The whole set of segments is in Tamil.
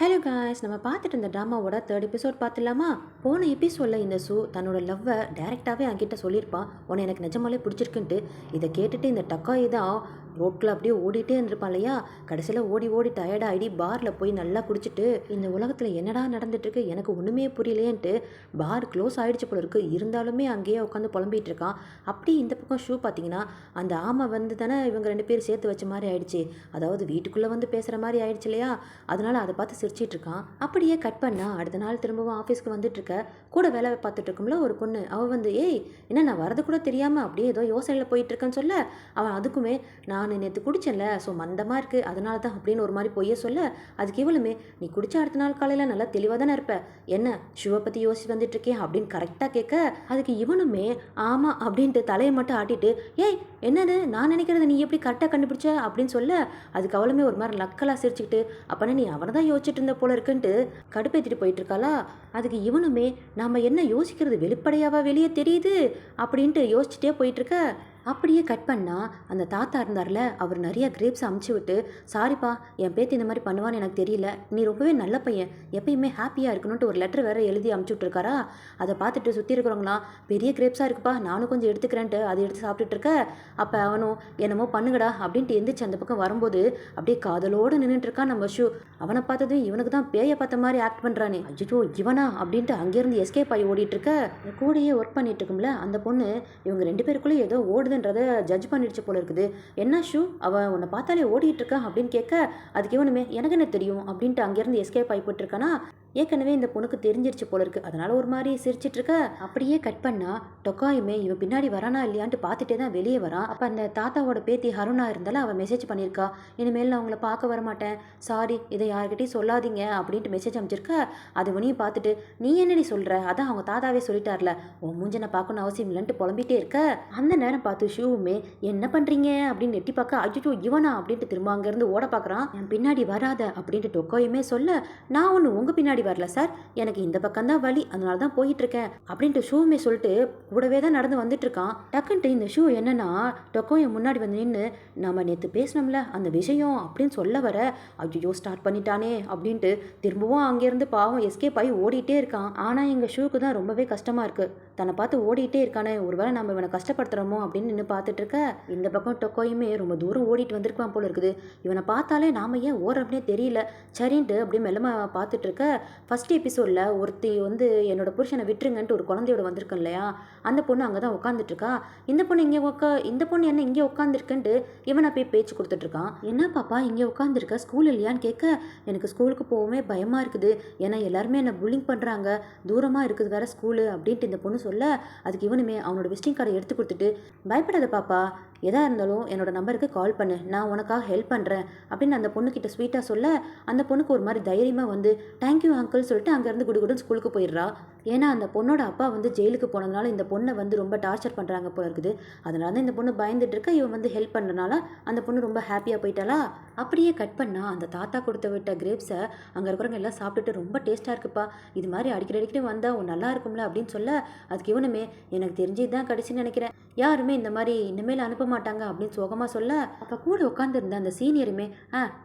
ஹலோ காய்ஸ், நம்ம பார்த்துட்டு இருந்த ட்ராமாவோட தேர்ட் எபிசோட் பார்த்துலாமா? போன எபிசோடில் இந்த சூ தன்னோட லவ்வை டேரெக்டாகவே என்கிட்ட சொல்லியிருப்பான், உன்னை எனக்கு நிஜமாலே பிடிச்சிருக்குன்ட்டு. இதை கேட்டுட்டு இந்த டக்காய் தான் ரோட்டில் அப்படியே ஓடிட்டே இருந்திருப்பான் இல்லையா? கடைசியில் ஓடி ஓடி டயர்டாகிடி பாரில் போய் நல்லா குடிச்சிட்டு, இந்த உலகத்தில் என்னடா நடந்துட்டுருக்கு எனக்கு ஒன்றுமே புரியலையேன்ட்டு பார் க்ளோஸ் ஆகிடுச்சு போல இருக்குது. இருந்தாலுமே அங்கேயே உட்காந்து புலம்பிகிட்டு இருக்கான். அப்படி இந்த பக்கம் ஷூ பார்த்தீங்கன்னா, அந்த ஆமை வந்து தானே இவங்க ரெண்டு பேரும் சேர்த்து வச்ச மாதிரி ஆயிடுச்சு. அதாவது வீட்டுக்குள்ளே வந்து பேசுகிற மாதிரி ஆயிடுச்சு இல்லையா? அதனால் அதை பார்த்து சிரிச்சிட்டு இருக்கான். அப்படியே கட் பண்ணா அடுத்த நாள் திரும்பவும் ஆஃபீஸ்க்கு வந்துட்டு இருக்க கூட வேலை பார்த்துட்டு இருக்கும்ல ஒரு பொண்ணு. அவள் வந்து ஏய் என்ன நான் வரது கூட தெரியாமல் அப்படியே ஏதோ யோசனையில் போயிட்டு இருக்கேன்னு சொல்ல, அவன் அதுக்குமே நான் நேற்று குடிச்சேன்ல ஸோ மந்தமாக இருக்குது அதனால தான் அப்படின்னு ஒரு மாதிரி பொய்ய சொல்ல, அதுக்கு இவளுமே நீ குடிச்ச அடுத்த நாள் காலையில் நல்லா தெளிவாக தானே இருப்ப, என்ன ஷுவை பற்றி யோசிச்சு வந்துட்டு இருக்கேன் அப்படின்னு கரெக்டாக கேட்க, அதுக்கு இவனுமே ஆமாம் அப்படின்ட்டு தலையை மட்டும் ஆட்டிட்டு ஏய் என்னது நான் நினைக்கிறது நீ எப்படி கரெக்டாக கண்டுபிடிச்ச அப்படின்னு சொல்ல, அதுக்கு அவளுமே ஒரு மாதிரி நக்கலாக சிரிச்சுக்கிட்டு அப்போனா நீ அவனை தான் யோசிச்சுட்டு இருந்த போல இருக்குன்ட்டு கடுப்பேற்றிட்டு போயிட்டு இருக்காளா. அதுக்கு இவனுமே நம்ம என்ன யோசிக்கிறது வெளிப்படையாவா வெளியே தெரியுது அப்படின்ட்டு யோசிச்சுட்டே போயிட்டு இருக்க. அப்படியே கட் பண்ணால் அந்த தாத்தா இருந்தார்ல, அவர் நிறைய கிரேப்ஸ் அமுச்சு விட்டு சாரிப்பா என் பேத்தி இந்த மாதிரி பண்ணுவான்னு எனக்கு தெரியல, நீ ரொம்பவே நல்ல பையன் எப்பயுமே ஹாப்பியாக இருக்கணும்ட்டு ஒரு லெட்டர் வேறு எழுதி அமுச்சு விட்ருக்காரா. அதை பார்த்துட்டு சுற்றி இருக்கிறவங்களாம் பெரிய கிரேப்ஸாக இருக்குப்பா நானும் கொஞ்சம் எடுத்துக்கிறேன்ட்டு அதை எடுத்து சாப்பிட்டுட்டு இருக்க. அப்போ அவனும் என்னமோ பண்ணுங்கடா அப்படின்ட்டு எந்திரிச்சு அந்த பக்கம் வரும்போது அப்படியே காதலோடு நின்றுட்டுருக்கான் நம்ம ஷூ. அவனை பார்த்ததும் இவனுக்கு தான் பேயை பார்த்த மாதிரி ஆக்ட் பண்ணுறானே, அஜிட்டோ இவனா அப்படின்ட்டு அங்கேருந்து எஸ்கேப் ஆகி ஓடிட்டு இருக்க. கூடயே ஒர்க் பண்ணிட்டு இருக்கும்ல அந்த பொண்ணு இவங்க ரெண்டு பேருக்குள்ளே ஏதோ ஓடுதுன்றதை ஜட்ஜ் பண்ணிடுச்சு போல இருக்குது. என்ன ஷூ அவன் உன்னை பார்த்தாலே ஓடிட்டு இருக்கான் அப்படின்னு கேட்க, அதுக்கு இவனுமே எனக்கு என்ன தெரியும் அப்படின்ட்டு அங்கேருந்து எஸ்கேப் ஆகி போட்டுருக்கானா. ஏற்கனவே இந்த பொண்ணுக்கு தெரிஞ்சிருச்சு போல இருக்கு, அதனால ஒரு மாதிரி சிரிச்சிட்டு இருக்க. அப்படியே கட் பண்ணா டொக்காயுமே இவன் பின்னாடி வரானா இல்லையான்ட்டு பார்த்துட்டே தான் வெளியே வரான். அப்போ அந்த தாத்தாவோட பேத்தி ஹருணா இருந்தாலும் அவன் மெசேஜ் பண்ணியிருக்கா, இனிமேல் நான் உங்களை பார்க்க வர மாட்டேன் சாரி இதை யார்கிட்டையும் சொல்லாதீங்க அப்படின்ட்டு மெசேஜ் அமைச்சிருக்க. அது உனையும் பார்த்துட்டு நீ என்னடி சொல்கிற, அதான் அவங்க தாத்தாவே சொல்லிட்டார்ல உன் மூஞ்சனை பார்க்கணும் அவசியம் இல்லைன்ட்டு புலம்பிட்டே இருக்க. அந்த நேரம் பார்த்து ஷூவுமே என்ன பண்ணுறீங்க அப்படின்னு எட்டி பார்க்க அஜிட்டோ இவனா அப்படின்ட்டு திரும்ப அங்கேருந்து ஓட பார்க்குறான். என் பின்னாடி வராத அப்படின்ட்டு டொக்காயுமே சொல்ல, நான் ஒன்று உங்கள் பின்னாடி வரல சார், எனக்கு இந்த பக்கம் தான் வழி அதனால தான் போயிட்டு இருக்கேன் அப்படின்ட்டு ஷூவுமே சொல்லிட்டு கூடவே தான் நடந்து வந்துட்டு இருக்கான். டக்குன்ட்டு இந்த ஷூ என்னன்னா டொக்கோயை முன்னாடி வந்து நின்று நம்ம நேற்று பேசினோம்ல அந்த விஷயம் அப்படின்னு சொல்ல வர, ஐயோ ஸ்டார்ட் பண்ணிட்டானே அப்படின்ட்டு திரும்பவும் அங்கேருந்து பாவம் எஸ்கேப் ஆகி ஓடிட்டே இருக்கான். ஆனால் எங்கள் ஷூக்கு தான் ரொம்பவே கஷ்டமாக இருக்குது, தன்னை பார்த்து ஓடிட்டே இருக்கானே ஒருவேளை நம்ம இவனை கஷ்டப்படுத்துகிறோமோ அப்படின்னு நின்று பார்த்துட்டு இருக்க. இந்த பக்கம் டொக்கோயுமே ரொம்ப தூரம் ஓடிட்டு வந்திருக்கான் போல இருக்குது, இவனை பார்த்தாலே நாம ஏன் ஓடுறோம்னே தெரியல சரின்ட்டு அப்படியே மெல்லமா பார்த்துட்டு இருக்க. ஃபர்ஸ்ட் எபிசோடில் ஒருத்தி வந்து என்னோட புருஷனை விட்டுருங்கன்ட்டு ஒரு குழந்தையோட வந்திருக்கேன் இல்லையா, அந்த பொண்ணு அங்கே தான் உட்காந்துட்ருக்கா. இந்த பொண்ணு இந்த பொண்ணு என்ன இங்கே உட்காந்துருக்குன்ட்டு இவனை போய் பேச்சு கொடுத்துட்ருக்கான். என்ன பாப்பா இங்கே உட்காந்துருக்க ஸ்கூல் இல்லையான்னு கேட்க, எனக்கு ஸ்கூலுக்கு போகவே பயமாக இருக்குது, ஏன்னா எல்லாருமே என்னை புல்லிங் பண்ணுறாங்க, தூரமாக இருக்குது வேற ஸ்கூலு அப்படின்ட்டு இந்த பொண்ணு சொல்ல, அதுக்கு இவனுமே அவனோட விசிட்டிங் கார்டை எடுத்து கொடுத்துட்டு பயப்படாத பாப்பா எதாக இருந்தாலும் என்னோட நம்பருக்கு கால் பண்ணு நான் உனக்காக ஹெல்ப் பண்ணுறேன் அப்படின்னு அந்த பொண்ணுக்கிட்ட ஸ்வீட்டாக சொல்ல, அந்த பொண்ணுக்கு ஒரு மாதிரி தைரியமாக வந்து தேங்க்யூ அங்கிள் சொல்லிட்டு அங்கேருந்து குடுகுடுன்னு ஸ்கூலுக்கு போயிடுறா. ஏன்னா அந்த பொண்ணோட அப்பா வந்து ஜெயிலுக்கு போனதுனால இந்த பொண்ணை வந்து ரொம்ப டார்ச்சர் பண்ணுறாங்க போல இருக்குது, அதனால தான் இந்த பொண்ணு பயந்துட்டு இருக்க. இவன் வந்து ஹெல்ப் பண்ணுறனால அந்த பொண்ணு ரொம்ப ஹாப்பியாக போயிட்டாளா. அப்படியே கட் பண்ணால் அந்த தாத்தா கொடுத்த விட்ட கிரேப்ஸை அங்கே இருக்கிறவங்க எல்லாம் சாப்பிட்டுட்டு ரொம்ப டேஸ்ட்டாக இருக்குப்பா, இது மாதிரி அடிக்கடி வந்தால் நல்லா இருக்கும்ல அப்படின்னு சொல்ல, அதுக்கு இவனுமே எனக்கு தெரிஞ்சு இதுதான் கடைசின்னு நினைக்கிறேன், யாருமே இந்த மாதிரி இனிமேல் அனுப்ப மாட்டாங்க அப்படின்னு சோகமாக சொல்ல, அப்போ கூட உட்காந்துருந்த அந்த சீனியருமே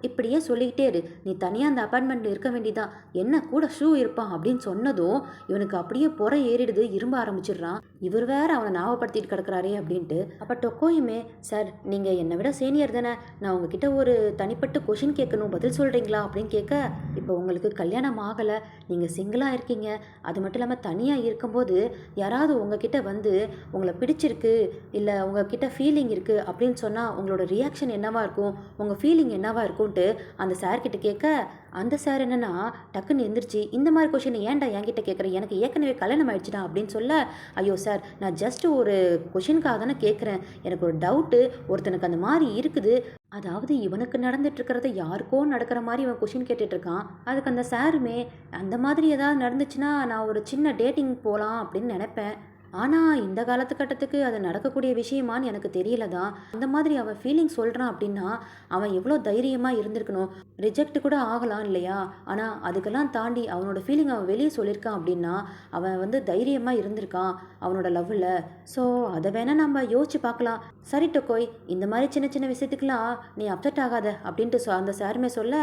இப்படியே சொல்லிக்கிட்டே இரு, நீ தனியாக அந்த அப்பார்ட்மெண்ட்டில் இருக்க வேண்டியதான், என்ன கூட ஷூ இருப்பான் அப்படின்னு சொன்னதும் இவனுக்கு அப்படியே புற ஏறிடுது, இரும்ப ஆரம்பிச்சிடுறான். இவர் வேற அவனை ஞாபகப்படுத்திட்டு கிடக்குறாரே அப்படின்ட்டு. அப்போ டொக்கோயுமே சார் நீங்கள் என்னை விட சீனியர் தானே, நான் உங்ககிட்ட ஒரு தனிப்பட்ட கொஷின் கேட்கணும் பதில் சொல்கிறீங்களா அப்படின்னு கேட்க, இப்போ உங்களுக்கு கல்யாணம் ஆகலை, நீங்கள் சிங்கிளாக இருக்கீங்க, அது மட்டும் இல்லாமல் தனியாக இருக்கும்போது யாராவது உங்ககிட்ட வந்து உங்களை பிடிச்சிருக்கு இல்லை உங்ககிட்ட ஃபீலிங் இருக்குது அப்படின்னு சொன்னால் உங்களோட ரியாக்ஷன் என்னவா இருக்கும், உங்கள் ஃபீலிங் என்னவா இருக்கும்ன்ட்டு அந்த சார்கிட்ட கேட்க, அந்த சார் என்னன்னா டக்குன்னு எந்திரிச்சு இந்த மாதிரி கொஷின் ஏன்டா என்கிட்ட கேட்குறேன், எனக்கு ஏற்கனவே கல்யாணம் ஆயிடுச்சுடா அப்படின்னு சொல்ல, ஐயோ சார் நான் ஜஸ்ட் ஒரு கொஷினுக்காக தானே கேட்குறேன், எனக்கு ஒரு டவுட்டு, ஒருத்தனுக்கு அந்த மாதிரி இருக்குது, அதாவது இவனுக்கு நடந்துட்டு இருக்கிறத யாருக்கோ நடக்கிற மாதிரி இவன் கொஷின் கேட்டுட்டு இருக்கான். அதுக்கு அந்த சாருமே அந்த மாதிரி ஏதாவது நடந்துச்சுன்னா நான் ஒரு சின்ன டேட்டிங் போகலாம் அப்படின்னு நினைப்பேன், ஆனால் இந்த காலத்துக்கட்டத்துக்கு அது நடக்கக்கூடிய விஷயமான்னு எனக்கு தெரியல தான். அந்த மாதிரி அவன் ஃபீலிங் சொல்கிறான் அப்படின்னா அவன் எவ்வளோ தைரியமாக இருந்திருக்கணும், ரிஜெக்ட் கூட ஆகலாம் இல்லையா, ஆனால் அதுக்கெல்லாம் தாண்டி அவனோட ஃபீலிங் அவன் வெளியே சொல்லியிருக்கான் அப்படின்னா அவன் வந்து தைரியமாக இருந்திருக்கான் அவனோட லவ்வில். ஸோ அதை வேணால் நம்ம யோசிச்சு பார்க்கலாம். சரி டொக்கோய் இந்த மாதிரி சின்ன சின்ன விஷயத்துக்கெலாம் நீ அப்செட் ஆகாத அப்படின்ட்டு அந்த சாருமே சொல்ல,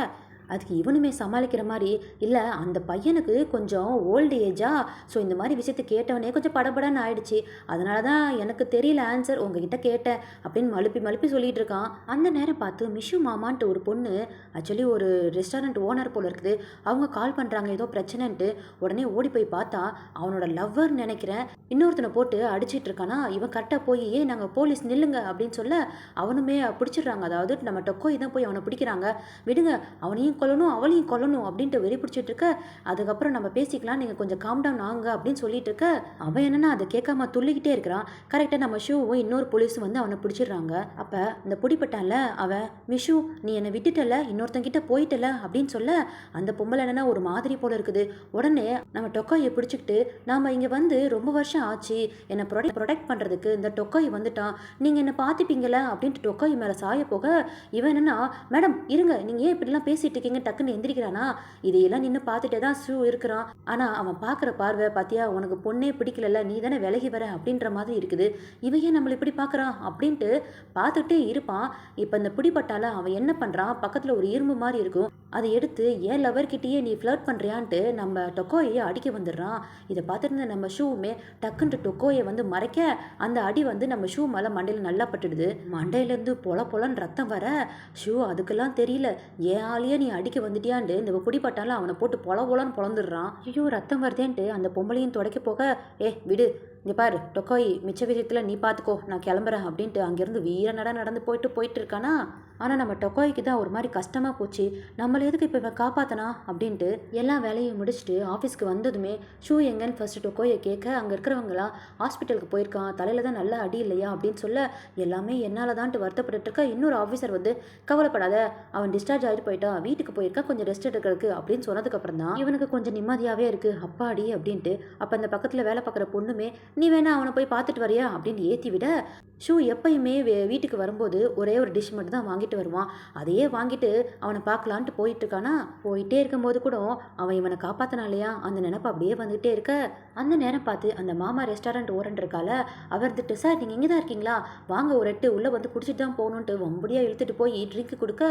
அதுக்கு இவனுமே சமாளிக்கிற மாதிரி, இல்லை அந்த பையனுக்கு கொஞ்சம் ஓல்டு ஏஜா, ஸோ இந்த மாதிரி விஷயத்தை கேட்டவனே கொஞ்சம் படபடன்னு ஆயிடுச்சு, அதனால தான் எனக்கு தெரியல ஆன்சர், உங்ககிட்ட கேட்டேன் அப்படின்னு மழுப்பி மழுப்பி சொல்லிட்டு இருக்கான். அந்த நேரம் பார்த்து மிஷு மாமான்ட்டு ஒரு பொண்ணு, ஆக்சுவலி ஒரு ரெஸ்டாரண்ட் ஓனர் போல இருக்குது, அவங்க கால் பண்ணுறாங்க ஏதோ பிரச்சனைன்ட்டு. உடனே ஓடி போய் பார்த்தா அவனோட லவ்வர் நினைக்கிறேன் இன்னொருத்தனை போட்டு அடிச்சிட்டு இருக்கானா. இவன் கரெக்டாக போய் ஏன் நாங்கள் போலீஸ் நில்லுங்க அப்படின்னு சொல்ல அவனுமே பிடிச்சிடுறாங்க. அதாவது நம்ம டொக்கோ இதான் போய் அவனை பிடிக்கிறாங்க, விடுங்க அவனையும் கொல்லணும் அவளையும் கொல்லணும் அப்படின்ட்டு வெறி பிடிச்சிட்டு இருக்க. அதுக்கப்புறம் நம்ம பேசிக்கலாம், நீங்கள் கொஞ்சம் காம் டவுன் ஆகுங்க அப்படின்னு சொல்லிட்டு இருக்க. அவன் என்னன்னா அதை கேட்காம துள்ளிக்கிட்டே இருக்கிறான். கரெக்டாக நம்ம ஷூவும் இன்னொரு போலீஸும் வந்து அவனை பிடிச்சிடுறாங்க. அப்போ இந்த பிடிப்பட்டான்ல அவன், மிஷு நீ என்னை விட்டுட்டல இன்னொருத்தங்கிட்ட போயிட்டல அப்படின்னு சொல்ல அந்த பொம்பளை என்னன்னா ஒரு மாதிரி போல இருக்குது. உடனே நம்ம டொக்காயை பிடிச்சிக்கிட்டு, நாம் இங்கே வந்து ரொம்ப வருஷம் ஆச்சு, என்னை ப்ரொடெக்ட் பண்ணுறதுக்கு இந்த டொக்காய் வந்துட்டான், நீங்கள் என்னை பார்த்துப்பீங்கள அப்படின்ட்டு டொக்காய் மேலே சாய போக இவன் என்னன்னா, மேடம் இருங்க நீங்கள் ஏன் இப்படிலாம் பேசிட்டு இருக்கீங்க, டக்குன்னு எந்திரிக்கிறானா. இதையெல்லாம் நின்று பார்த்துட்டே தான் ஷூ இருக்கிறான். ஆனால் அவன் பார்க்குற பார்வை பார்த்தியா, உனக்கு பொண்ணே பிடிக்கல, நீ தானே விலகி வர அப்படின்ற மாதிரி இருக்குது, இவையே நம்மளை இப்படி பார்க்குறான் அப்படின்ட்டு பார்த்துட்டே இருப்பான். இப்போ இந்த பிடிப்பட்டால அவன் என்ன பண்ணுறான், பக்கத்தில் ஒரு இரும்பு மாதிரி இருக்கும், அதை எடுத்து ஏன் லவர்கிட்டயே நீ ஃப்ளர்ட் பண்ணுறியான்ட்டு நம்ம டொக்கோயை அடிக்க வந்துடுறான். இதை பார்த்துட்டு நம்ம ஷூவுமே டக்குன்ட்டு டொக்கோயை வந்து மறைக்க அந்த அடி வந்து நம்ம ஷூ மேலே மண்டையில் நல்லா பட்டுடுது. மண்டையிலேருந்து பொலன்னு ரத்தம் வர ஷூ அதுக்கெல்லாம் தெரியல, ஏன் ஆளையே நீ அடிக்க வந்துட்டியான்ட்டு இந்த பிடிப்பட்டாலும் அவனை போட்டு பொலன்னு பொழந்துடுறான். ஐயோ ரத்தம் வருதேன்ட்டு அந்த பொம்பளையும் துடைக்க போக, விடு இங்கே பாரு டொக்கோய், மிச்ச விஷயத்தில் நீ பார்த்துக்கோ நான் கிளம்புறேன் அப்படின்ட்டு அங்கேருந்து வீர நடந்து போயிட்டு இருக்கானா. ஆனால் நம்ம டொக்கோய்க்கு தான் ஒரு மாதிரி கஷ்டமாக போச்சு, நம்மளை எதுக்கு இப்போ இவன் காப்பாத்தனா அப்படின்ட்டு எல்லா வேலையும் முடிச்சுட்டு ஆஃபீஸ்க்கு வந்ததுமே ஷூ எங்கன்னு ஃபர்ஸ்ட் டொக்கோயை கேட்க, அங்கே இருக்கிறவங்களாம் ஹாஸ்பிட்டலுக்கு போயிருக்கான், தலையில் தான் நல்ல அடி இல்லையா அப்படின்னு சொல்ல எல்லாமே என்னால் தான்ட்டு வருத்தப்பட்டு இருக்க. இன்னொரு ஆஃபீஸர் வந்து கவலைப்படாத அவன் டிஸ்சார்ஜ் ஆகிட்டு போயிட்டான், வீட்டுக்கு போயிருக்கா, கொஞ்சம் ரெஸ்ட் எடுக்கிறதுக்கு அப்படின்னு சொன்னதுக்கப்புறம் தான் இவனுக்கு கொஞ்சம் நிம்மதியாகவே இருக்குது, அப்பாடி அப்படின்ட்டு. அப்போ அந்த பக்கத்தில் வேலை பார்க்குற பொண்ணுமே, நீ வேணா அவனை போய் பார்த்துட்டு வரியா அப்படின்னு ஏற்றி விட, ஷூ எப்பயுமே வீட்டுக்கு வரும்போது ஒரே ஒரு டிஷ் மட்டும் தான் வாங்கிட்டு வருவான், அதையே வாங்கிட்டு அவனை பார்க்கலான்ட்டு போயிட்டு இருக்கானா. போயிட்டே இருக்கும்போது கூட அவன் இவனை காப்பாற்றினா இல்லையா அந்த நினைப்பு அப்படியே வந்துகிட்டே இருக்க. அந்த நேரம் பார்த்து அந்த மாமா ரெஸ்டாரண்ட் ஓரண்ட் இருக்கால, அவர் இருந்துட்டு, சார் நீங்கள் இங்கே தான் இருக்கீங்களா, வாங்க ஒரு எட்டு உள்ளே வந்து குடிச்சிட்டு தான் போகணுன்ட்டு வம்படியாக இழுத்துட்டு போய் ட்ரிங்க் கொடுக்க,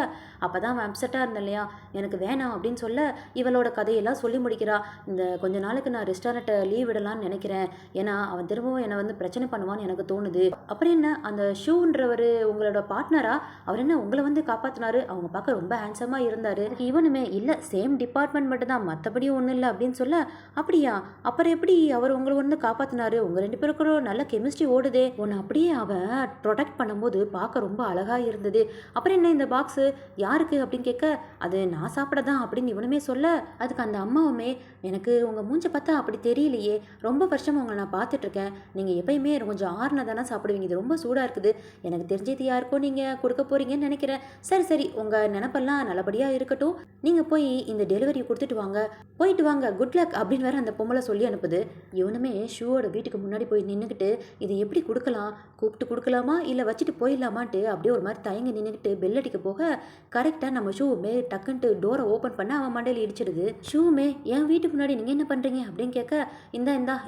அப்போ தான் அவன் அப்செட்டாக இருந்தேன் இல்லையா, எனக்கு வேணாம் அப்படின்னு சொல்ல இவளோட கதையெல்லாம் சொல்லி முடிக்கிறா. இந்த கொஞ்ச நாளுக்கு நான் ரெஸ்டாரண்ட்டை லீவ் விடலான்னு நினைக்கிறேன், ஏன்னா அவன் திரும்பவும் என்னை வந்து பிரச்சனை பண்ணுவான்னு எனக்கு தோணுது. அப்புறம் என்ன அந்த ஷூன்றவர் உங்களோட பார்ட்னரா, அவர் என்ன உங்களை வந்து காப்பாற்றினாரு, அவங்க பார்க்க ரொம்ப ஹேண்ட்ஸமாக இருந்தார். இவனுமே இல்லை சேம் டிபார்ட்மெண்ட் மட்டும் தான் மற்றபடி ஒன்றும் இல்லை அப்படின்னு சொல்ல, அப்படியா அப்புறம் எப்படி அவர் உங்களை வந்து காப்பாற்றினாரு, உங்கள் ரெண்டு பேருக்கும் நல்ல கெமிஸ்ட்ரி ஓடுதே, ஒன்று அப்படியே அவன் ப்ரொடெக்ட் பண்ணும்போது பார்க்க ரொம்ப அழகாக இருந்தது. அப்புறம் என்ன இந்த பாக்ஸு யாருக்கு அப்படின்னு கேட்க, அது நான் சாப்பிட தான் அப்படின்னு இவனுமே சொல்ல, அதுக்கு அந்த அம்மாவுமே, எனக்கு உங்கள் மூஞ்ச பார்த்தா அப்படி தெரியலையே, ரொம்ப வருஷமாக உங்களை நான் பார்த்துட்ருக்கேன், நீங்கள் எப்பயுமே கொஞ்சம் ஆறுனா தானே சாப்பிடுவீங்க, இது ரொம்ப சூடாக இருக்குது, எனக்கு தெரிஞ்சது யாருக்கோ நீங்கள் கொடுக்க போகிறீங்கன்னு நினைக்கிறேன், சரி உங்கள் நினப்பெல்லாம் நல்லபடியாக இருக்கட்டும், நீங்கள் போய் இந்த டெலிவரி கொடுத்துட்டு வாங்க, போயிட்டு வாங்க, குட் லக் அப்படின்னு வேறு அந்த பொம்பளை சொல்லி அனுப்புது. இவனுமே ஷூவோட வீட்டுக்கு முன்னாடி போய் நின்றுக்கிட்டு இது எப்படி கொடுக்கலாம், கூப்பிட்டு கொடுக்கலாமா இல்லை வச்சுட்டு போயிடலாமான்ட்டு அப்படியே ஒரு மாதிரி தயங்கி நின்றுக்கிட்டு பெல் அடிக்க போக கரெக்டாக நம்ம ஷூவுமே டக்குன்ட்டு டோரை ஓப்பன் பண்ண அவன் மண்டையில் இடிச்சிடுது. ஷூவுமே என் வீட்டுக்கு முன்னாடி நீங்கள் என்ன பண்ணுறீங்க அப்படின்னு கேட்க,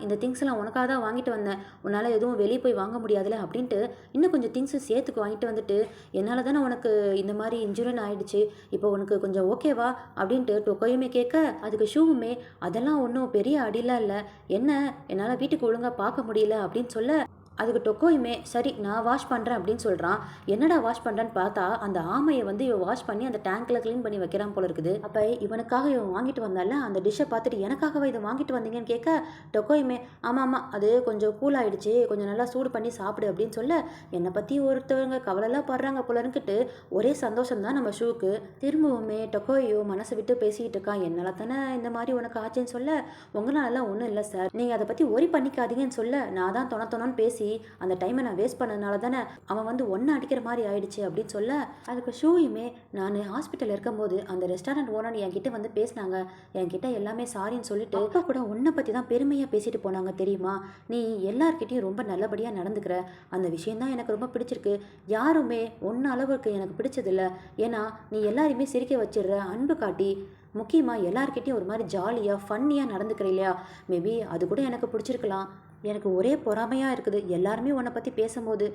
இந்த திங்ஸ் எல்லாம் உனக்காக தான் வாங்கிட்டு வந்தேன், உன்னால் எதுவும் வெளியே போய் வாங்க முடியாதுல அப்படின்ட்டு இன்னும் கொஞ்சம் திங்ஸு சேர்த்துக்கு வாங்கிட்டு வந்துட்டு, என்னால் தானே உனக்கு இந்த மாதிரி இன்ஜுரின்னு ஆயிடுச்சு, இப்போ உனக்கு கொஞ்சம் ஓகேவா அப்படின்ட்டு டொக்கையுமே கேட்க, அதுக்கு ஷூவுமே அதெல்லாம் ஒன்றும் பெரிய அடிலாம் இல்லை, என்ன என்னால் வீட்டுக்கு ஒழுங்காக பார்க்க முடியல அப்படின்னு சொல்ல, அதுக்கு டொக்கோயுமே சரி நான் வாஷ் பண்ணுறேன் அப்படின்னு சொல்கிறான். என்னடா வாஷ் பண்ணுறேன்னு பார்த்தா அந்த ஆமையை வந்து இவன் வாஷ் பண்ணி அந்த டேங்க்கில் க்ளீன் பண்ணி வைக்கிறான் போல இருக்குது. அப்போ இவனுக்காக இவன் வாங்கிட்டு வந்தால அந்த டிஷ்ஷை பார்த்துட்டு எனக்காகவே இதை வாங்கிட்டு வந்தீங்கன்னு கேட்க, டொக்கோயுமே ஆமாம் அது கொஞ்சம் கூல் ஆகிடுச்சு, கொஞ்சம் நல்லா சூடு பண்ணி சாப்பிடு அப்படின்னு சொல்ல, என்னை பற்றி ஒருத்தவங்க கவலைலாம் படுறாங்க போலன்னுக்கிட்டு ஒரே சந்தோஷம் தான் நம்ம ஷூக்கு. திரும்பவுமே டொக்கோயோ மனசை விட்டு பேசிக்கிட்டு இருக்கான், என்னால் தானே இந்த மாதிரி உனக்கு ஆச்சுன்னு சொல்ல, உங்களாலலாம் ஒன்றும் இல்லை சார், நீங்கள் அதை பற்றி ஒரி பண்ணிக்காதீங்கன்னு சொல்ல, நான் தான் தொணன்னு பேசி அந்த டைமை நான் வேஸ்ட் பண்ணதுனால தானே அவன் வந்து ஒன்று அடிக்கிற மாதிரி ஆயிடுச்சு அப்படின்னு சொல்ல, அதுக்கு ஷூயுமே நான் ஹாஸ்பிட்டல் இருக்கும்போது அந்த ரெஸ்டாரண்ட் ஓனர் என்கிட்ட வந்து பேசினாங்க, என்கிட்ட எல்லாமே சாரின்னு சொல்லிட்டு அப்போ கூட உன்னை பற்றி தான் பெருமையாக பேசிட்டு போனாங்க தெரியுமா, நீ எல்லார்கிட்டையும் ரொம்ப நல்லபடியாக நடந்துக்கிற, அந்த விஷயந்தான் எனக்கு ரொம்ப பிடிச்சிருக்கு, யாருமே ஒன்று அளவுக்கு எனக்கு பிடிச்சதில்ல, ஏன்னா நீ எல்லாரையுமே சிரிக்க வச்சிடுற, அன்பு காட்டி முக்கியமாக எல்லார்கிட்டையும் ஒரு மாதிரி ஜாலியாக ஃபன்னியாக நடந்துக்கிற இல்லையா, மேபி அது கூட எனக்கு பிடிச்சிருக்கலாம், எனக்கு ஒரே பொறாமையாக இருக்குது எல்லாருமே உன்னை பற்றி பேசும்போது,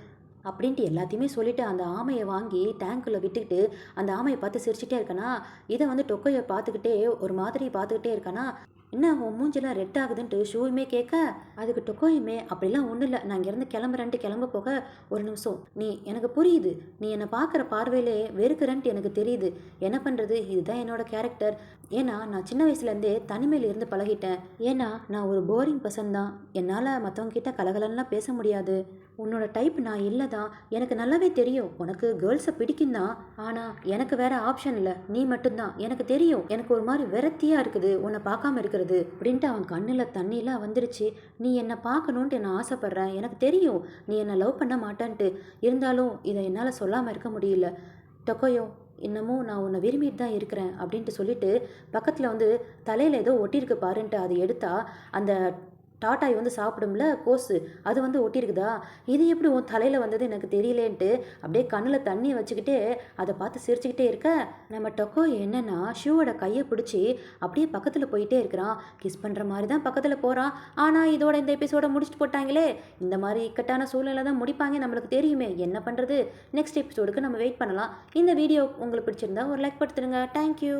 அப்படின்ட்டு எல்லாத்தையுமே சொல்லிட்டு அந்த ஆமையை வாங்கி டேங்க்குள்ளே விட்டுக்கிட்டு அந்த ஆமையை பார்த்து சிரிச்சுட்டே இருக்கனா, இதை வந்து டொக்கையை பார்த்துக்கிட்டே ஒரு மாதிரி பார்த்துக்கிட்டே இருக்கானா, என்ன உன் மூஞ்சிலாம் ரெட் ஆகுதுன்ட்டு ஷூயுமே கேட்க, அதுக்கு டொக்கோயுமே அப்படிலாம் ஒன்றும் இல்லை, நான் இங்கேருந்து கிளம்புறேன்ட்டு கிளம்ப போக, ஒரு நிமிஷம் நீ எனக்கு புரியுது, நீ என்னை பார்க்குற பார்வையிலே வெறுக்கிறன்ட்டு எனக்கு தெரியுது, என்ன பண்ணுறது, இதுதான் என்னோட கேரக்டர். ஏன்னா நான் சின்ன வயசுலேருந்தே தனிமையில் இருந்து பழகிட்டேன். ஏன்னா நான் ஒரு போரிங் பர்சன் தான், என்னால் மற்றவங்க கிட்ட கலகலன்னுலாம் பேச முடியாது. உன்னோட டைப் நான் இல்லை தான், எனக்கு நல்லாவே தெரியும் உனக்கு கேர்ள்ஸை பிடிக்கும் தான், ஆனால் எனக்கு வேற ஆப்ஷன் இல்லை, நீ மட்டும்தான். எனக்கு தெரியும், எனக்கு ஒரு மாதிரி விரக்தியாக இருக்குது உன்னை பார்க்காம இருக்கிறது அப்படின்ட்டு அவன் கண்ணில் தண்ணிலாம் வந்துருச்சு. நீ என்னை பார்க்கணுன்ட்டு நான் ஆசைப்பட்றேன், எனக்கு தெரியும் நீ என்னை லவ் பண்ண மாட்டேன்ட்டு, இருந்தாலும் இதை என்னால் சொல்லாமல் இருக்க முடியல டொக்கோயோ, இன்னமும் நான் உன்னை விரும்பிட்டு தான் இருக்கிறேன் அப்படின்ட்டு சொல்லிட்டு பக்கத்தில் வந்து தலையில் ஏதோ ஒட்டியிருக்கு பாருன்ட்டு அதை எடுத்தா அந்த டாட்டாய் வந்து சாப்பிடும்ல கோஸு, அது வந்து ஒட்டியிருக்குதா, இது எப்படி உன் தலையில் வந்தது எனக்கு தெரியலேன்ட்டு அப்படியே கண்ணில் தண்ணியை வச்சுக்கிட்டே அதை பார்த்து சிரிச்சுக்கிட்டே இருக்க, நம்ம டொக்கோ என்னன்னா ஷூவோட கையை பிடிச்சி அப்படியே பக்கத்தில் போயிட்டே இருக்கிறான். கிஸ் பண்ணுற மாதிரி தான் பக்கத்தில் போகிறான். ஆனால் இதோட இந்த எபிசோட முடிச்சுட்டு போட்டாங்களே, இந்த மாதிரி இக்கட்டான சூழ்நிலை தான் முடிப்பாங்க நம்மளுக்கு தெரியுமே, என்ன பண்ணுறது. நெக்ஸ்ட் எபிசோடுக்கு நம்ம வெயிட் பண்ணலாம். இந்த வீடியோ உங்களுக்கு பிடிச்சிருந்தா ஒரு லைக் படுத்துருங்க. தேங்க்யூ.